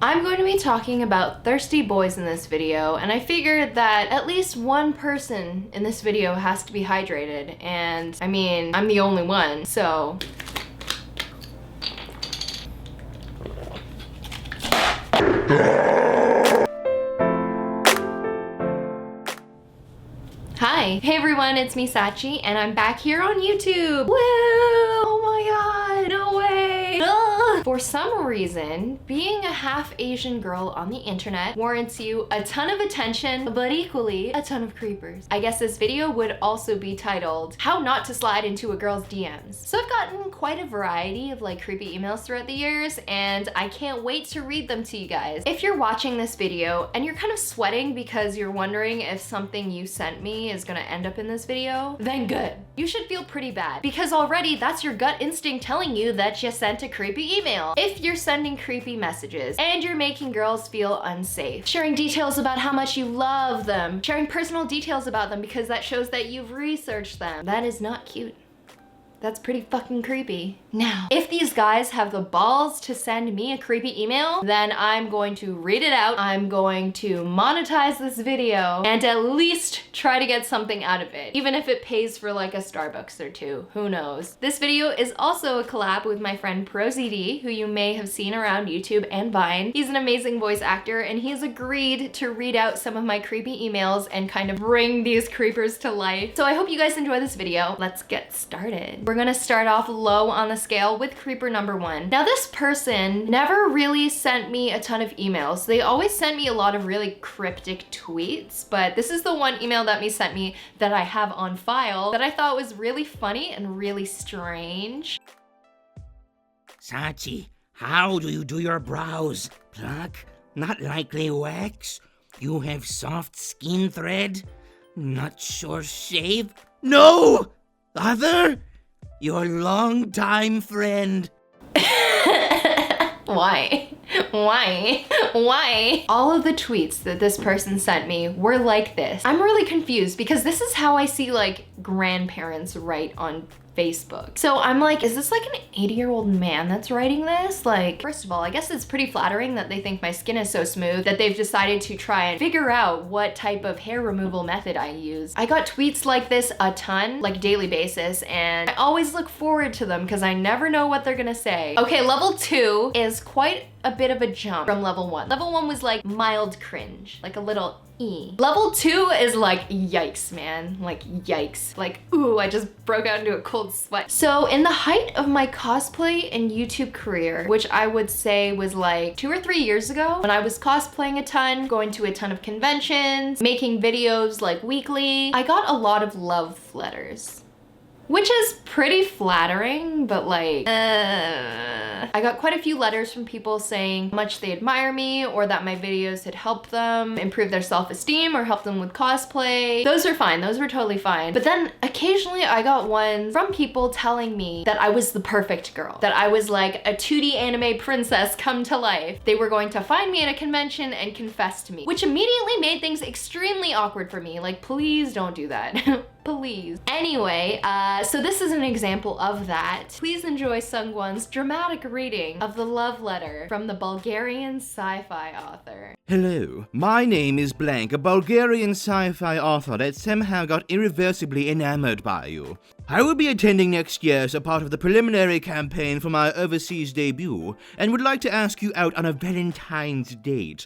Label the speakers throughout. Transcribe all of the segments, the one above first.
Speaker 1: I'm going to be talking about thirsty boys in this video, and I figured that at least one person in this video has to be hydrated, and I mean, I'm the only one, so... Hi! Hey everyone, it's me Sachie, and I'm back here on YouTube! Woo! Oh my god, no way! Ugh. For some reason, being a half Asian girl on the internet warrants you a ton of attention, but equally a ton of creepers. I guess this video would also be titled, How Not to Slide into a Girl's DMs. So I've gotten quite a variety of creepy emails throughout the years, and I can't wait to read them to you guys. If you're watching this video and you're kind of sweating because you're wondering if something you sent me is gonna end up in this video, then good. You should feel pretty bad, because already that's your gut instinct telling you that you sent a creepy email. If you're sending creepy messages and you're making girls feel unsafe, sharing details about how much you love them, sharing personal details about them because that shows that you've researched them, that is not cute. That's pretty fucking creepy. Now, if these guys have the balls to send me a creepy email, then I'm going to read it out, I'm going to monetize this video, and at least try to get something out of it. Even if it pays for like a Starbucks or two, who knows. This video is also a collab with my friend ProZD, who you may have seen around YouTube and Vine. He's an amazing voice actor, and he's agreed to read out some of my creepy emails and kind of bring these creepers to life. So I hope you guys enjoy this video. Let's get started. We're gonna start off low on the scale with creeper number 1. Now this person never really sent me a ton of emails. They always sent me a lot of really cryptic tweets, but this is the one email that sent me that I have on file that I thought was really funny and really strange.
Speaker 2: Sachie, how do you do your brows? Pluck? Not likely wax? You have soft skin thread? Not sure shave? No! Other? Your longtime friend.
Speaker 1: Why? Why? Why? All of the tweets that this person sent me were like this. I'm really confused because this is how I see grandparents write on Facebook. So I'm like, is this an 80-year-old man that's writing this? First of all, I guess it's pretty flattering that they think my skin is so smooth that they've decided to try and figure out what type of hair removal method I use. I got tweets like this a ton, daily basis, and I always look forward to them because I never know what they're gonna say. Okay, level 2 is quite a bit of a jump from level 1. Level 1 was mild cringe, a little Level 2 is yikes, man. Yikes. Ooh, I just broke out into a cold sweat. So in the height of my cosplay and YouTube career, which I would say was 2 or 3 years ago, when I was cosplaying a ton, going to a ton of conventions, making videos weekly, I got a lot of love letters. Which is pretty flattering, but I got quite a few letters from people saying how much they admire me or that my videos had helped them improve their self-esteem or helped them with cosplay. Those are fine, those were totally fine. But then occasionally I got ones from people telling me that I was the perfect girl, that I was a 2D anime princess come to life. They were going to find me at a convention and confess to me, which immediately made things extremely awkward for me. Please don't do that. Please. Anyway, so this is an example of that. Please enjoy Sungwon's dramatic reading of the love letter from the Bulgarian sci-fi author.
Speaker 3: Hello, my name is Blank, a Bulgarian sci-fi author that somehow got irreversibly enamored by you. I will be attending next year as a part of the preliminary campaign for my overseas debut, and would like to ask you out on a Valentine's date.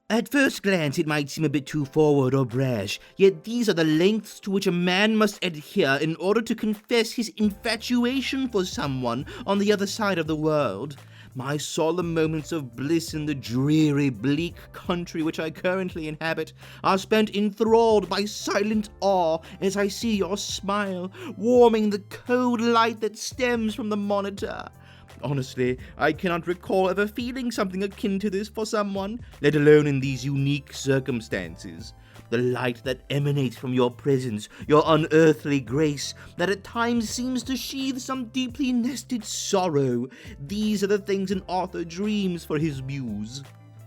Speaker 3: At first glance, it might seem a bit too forward or brash, yet these are the lengths to which a man must adhere in order to confess his infatuation for someone on the other side of the world. My solemn moments of bliss in the dreary, bleak country which I currently inhabit are spent enthralled by silent awe as I see your smile, warming the cold light that stems from the monitor. Honestly, I cannot recall ever feeling something akin to this for someone, let alone in these unique circumstances. The light that emanates from your presence, your unearthly grace, that at times seems to sheathe some deeply nested sorrow. These are the things an author dreams for his muse.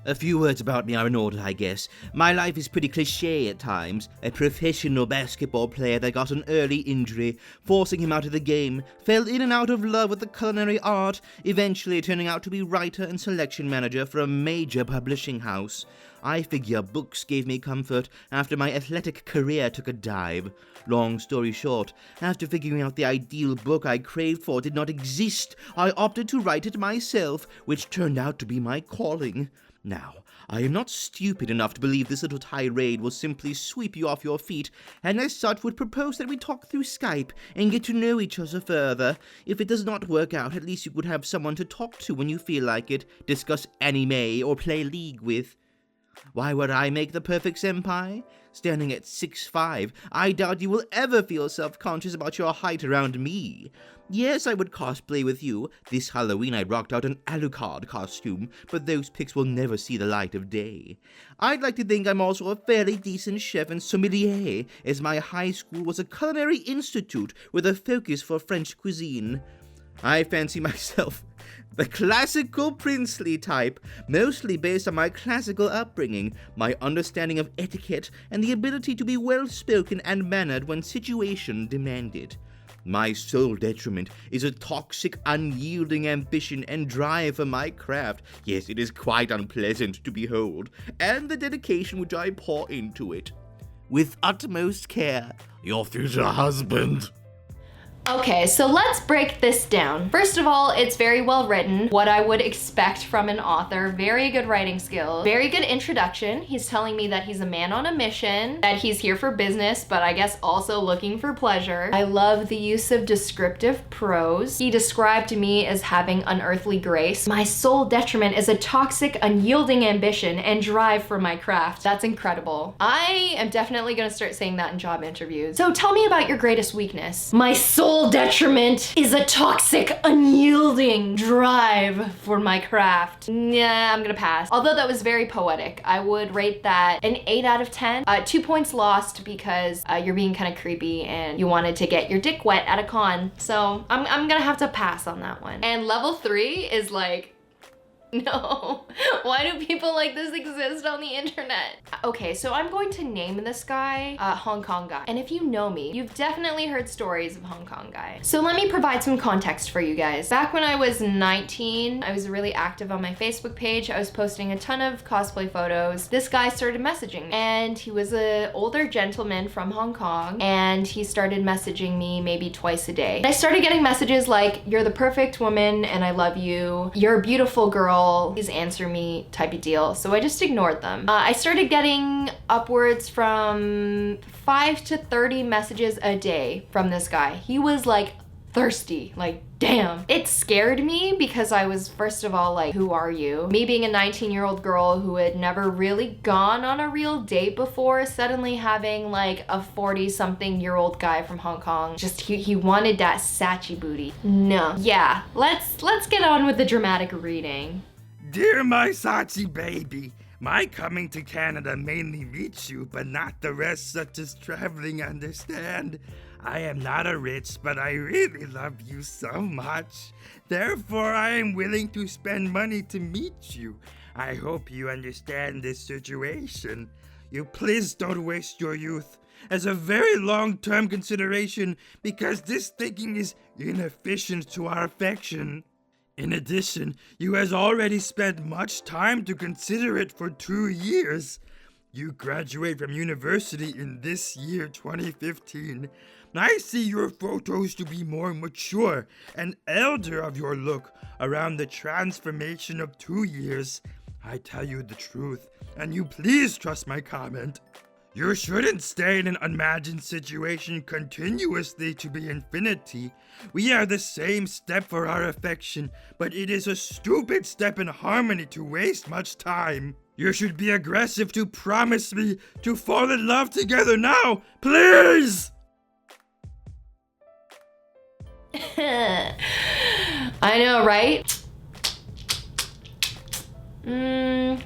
Speaker 3: A few words about me are in order, I guess. My life is pretty cliché at times. A professional basketball player that got an early injury, forcing him out of the game, fell in and out of love with the culinary art, eventually turning out to be writer and selection manager for a major publishing house. I figure books gave me comfort after my athletic career took a dive. Long story short, after figuring out the ideal book I craved for did not exist, I opted to write it myself, which turned out to be my calling. Now, I am not stupid enough to believe this little tirade will simply sweep you off your feet, and as such would propose that we talk through Skype and get to know each other further. If it does not work out, at least you would have someone to talk to when you feel like it, discuss anime, or play League with. Why would I make the perfect senpai? Standing at 6'5", I doubt you will ever feel self-conscious about your height around me. Yes, I would cosplay with you. This Halloween I rocked out an Alucard costume, but those pics will never see the light of day. I'd like to think I'm also a fairly decent chef and sommelier, as my high school was a culinary institute with a focus for French cuisine. I fancy myself the classical princely type, mostly based on my classical upbringing, my understanding of etiquette, and the ability to be well-spoken and mannered when situation demanded. My sole detriment is a toxic, unyielding ambition and drive for my craft. Yes, it is quite unpleasant to behold, and the dedication which I pour into it. With utmost care, your future husband.
Speaker 1: Okay, so let's break this down. First of all, it's very well written, what I would expect from an author. Very good writing skills, very good introduction. He's telling me that he's a man on a mission, that he's here for business, but I guess also looking for pleasure. I love the use of descriptive prose. He described me as having unearthly grace. My sole detriment is a toxic, unyielding ambition and drive for my craft. That's incredible. I am definitely gonna start saying that in job interviews. So tell me about your greatest weakness. My sole detriment is a toxic, unyielding drive for my craft. Nah, I'm gonna pass. Although that was very poetic, I would rate that an 8 out of 10. 2 points lost because you're being kind of creepy and you wanted to get your dick wet at a con. So I'm gonna have to pass on that one. And level 3 is like, no. Why do people like this exist on the internet? Okay, so I'm going to name this guy Hong Kong guy. And if you know me, you've definitely heard stories of Hong Kong guy. So let me provide some context for you guys. Back when I was 19, I was really active on my Facebook page. I was posting a ton of cosplay photos. This guy started messaging me, and he was an older gentleman from Hong Kong, and he started messaging me maybe twice a day. And I started getting messages like, "You're the perfect woman and I love you. You're a beautiful girl. Please answer me," type of deal. So I just ignored them. I started getting upwards from 5 to 30 messages a day from this guy. He was like thirsty, like damn. It scared me because I was, first of all, like, who are you? Me being a 19-year-old girl who had never really gone on a real date before, suddenly having like a 40-something-year-old guy from Hong Kong. Just he wanted that Sachie booty. No. Yeah, let's get on with the dramatic reading.
Speaker 4: Dear my Sachie baby, my coming to Canada mainly meets you, but not the rest, such as traveling, understand? I am not a rich, but I really love you so much. Therefore, I am willing to spend money to meet you. I hope you understand this situation. You please don't waste your youth as a very long-term consideration, because this thinking is inefficient to our affection. In addition, you has already spent much time to consider it for 2 years. You graduate from university in this year 2015. I see your photos to be more mature and elder of your look around the transformation of 2 years. I tell you the truth, and you please trust my comment. You shouldn't stay in an unimagined situation continuously to be infinity. We are the same step for our affection, but it is a stupid step in harmony to waste much time. You should be aggressive to promise me to fall in love together now, please!
Speaker 1: I know, right?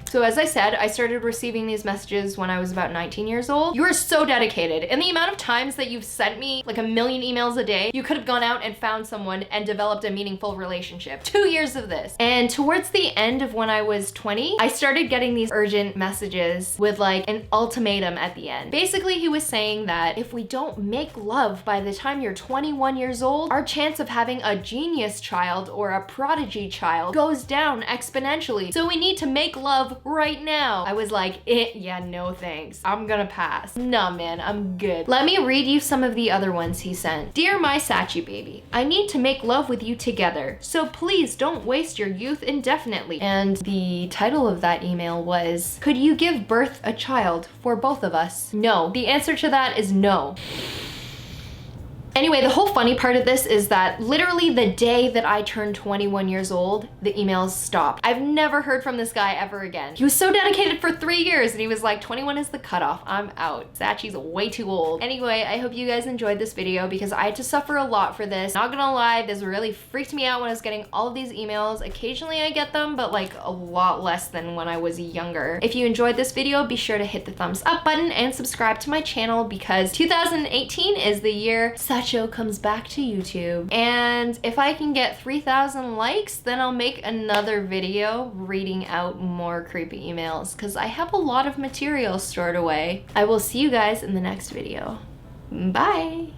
Speaker 1: So as I said, I started receiving these messages when I was about 19 years old. You are so dedicated. And the amount of times that you've sent me like 1 million emails a day, you could have gone out and found someone and developed a meaningful relationship. 2 years of this. And towards the end of when I was 20, I started getting these urgent messages with like an ultimatum at the end. Basically, he was saying that if we don't make love by the time you're 21 years old, our chance of having a genius child or a prodigy child goes down exponentially. So we need to make love right now. I was like, yeah, no thanks. I'm gonna pass. Nah, man, I'm good. Let me read you some of the other ones he sent. Dear my Sachie baby, I need to make love with you together. So please don't waste your youth indefinitely. And the title of that email was, could you give birth a child for both of us? No. The answer to that is no. Anyway, the whole funny part of this is that literally the day that I turned 21 years old, the emails stopped. I've never heard from this guy ever again. He was so dedicated for 3 years and he was like, 21 is the cutoff, I'm out. Sachie's way too old. Anyway, I hope you guys enjoyed this video because I had to suffer a lot for this. Not gonna lie, this really freaked me out when I was getting all of these emails. Occasionally I get them, but like a lot less than when I was younger. If you enjoyed this video, be sure to hit the thumbs up button and subscribe to my channel because 2018 is the year Sachie comes back to YouTube. And if I can get 3,000 likes, then I'll make another video reading out more creepy emails because I have a lot of material stored away. I will see you guys in the next video. Bye!